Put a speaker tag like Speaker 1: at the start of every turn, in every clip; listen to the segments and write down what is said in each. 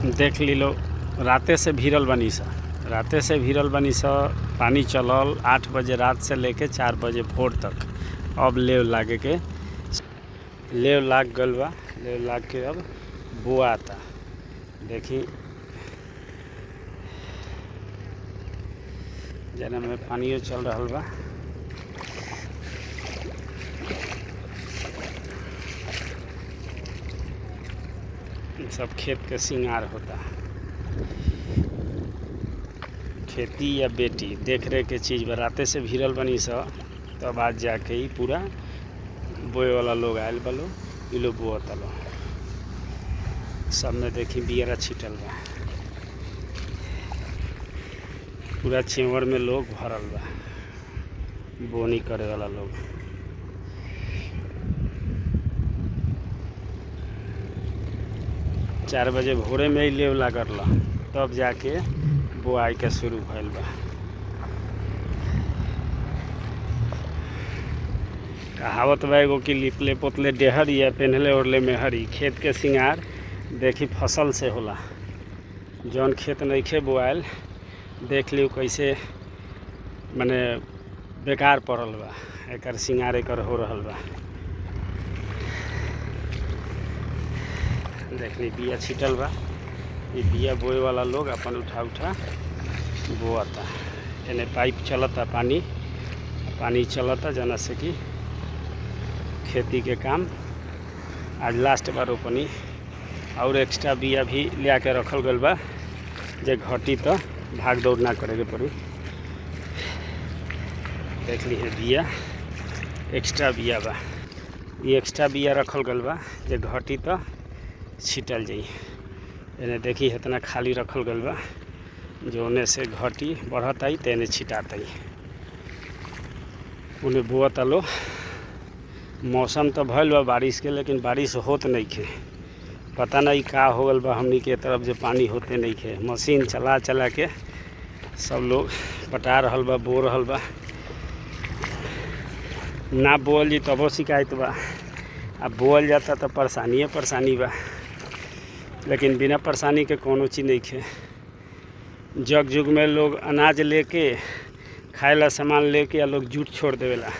Speaker 1: देख ली लो, राते से भीरल बनी सा, पानी चलल 8 बजे रात से लेके 4 बजे भोर तक। अब लेव लागे के लेव लाग गल बा, लेव लाग के अब बोआता। देखी जना में पानियो चल रहा बा। सब खेत के सिंगार होता। खेती या बेटी देख रेख के चीज़ बराते से भीरल बनी सा, तब आज जाके ही पूरा बोए वाला लोग आयल बलो, ये लोग बोअता लो। सब में देखी बियरा छिटल बा, पूरा छेवड़ में लोग भरल बा, बोनी करे वाला लोग। चार बजे भोरे में ही लेव लागल, तब जाके बोआई के शुरू भइल बा। कहावत बा एगो कि लिपले पोतले डेहरी या पेन्हले ओढ़ले मेहरी। खेत के सिंगार देखी फसल से होला। जौन खेत नइखे बोआल देख लियो कैसे मने बेकार पड़ल बा, एकर सिंगार एकर हो रहल बा। देख ली बिया छिटल बा, ये बिया बोए वाला लोग अपन उठा बोआता। एने पाइप चलता, पानी चलता, जना से कि खेती के काम आज लास्ट बार रोपनी। और एक्स्ट्रा बिया भी लिया के रखल गल बा, जे घटी तो भाग दौड़ ना करे के पड़ी। देख ली है बिया, एक्स्ट्रा बिया बा, ये एक्स्ट्रा बिया रखल गल बा, जे घटी तो छिटल जाई। एने देखी इतना खाली रखल गल बा, जो ओने से घटी बढ़त आई तेने छिटात आई, उन्हें बोअता लो। मौसम तो भइल बा बारिश के, लेकिन बारिश होत नहीं खे। पता नहीं का हो गल बा हमनी के तरफ, जो पानी होते नहीं खे। मशीन चला के सब लोग पटा रहल बा, बो रहल बा। ना बोल जी तबो शिकायत बा, अब बोल जाता तो परेशानी बा। लेकिन बिना परेशानी के कोनो चीज़ नहीं खे। जग जुग में लोग अनाज लेके खाए ला सामान लेके या लोग जूट छोड़ देवेला।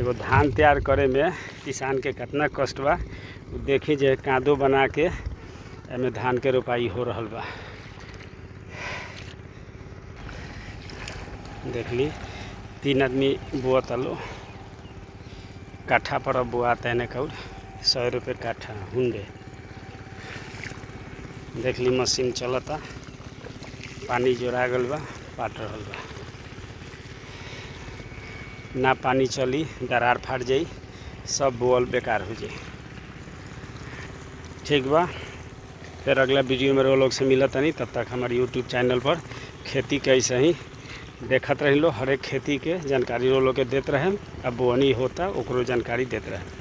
Speaker 1: एगो धान तैयार करे में किसान के कितना कष्ट बा, देखी जे कादो बना के एमे धान के रोपाई हो रहल बा। देख ली 3 आदमी बोअता लो, काठा पर अब बोआता है। कौर 100 रुपये काठा हुंडे। देख ली मशीन चलता, पानी जोड़ा गल बा, पाट रहल बा। ना पानी चली दरार फाट जाई, सब बोअल बेकार हो जाई। ठीक बा, फिर अगला वीडियो में लोग से मिलत नहीं। तब तक हमारे यूट्यूब चैनल पर खेती कैसे ही देखत रही लो, हर एक खेती के जानकारी लोग के देते रहे। अब बोअनी होता ओकरो जानकारी देते रहे।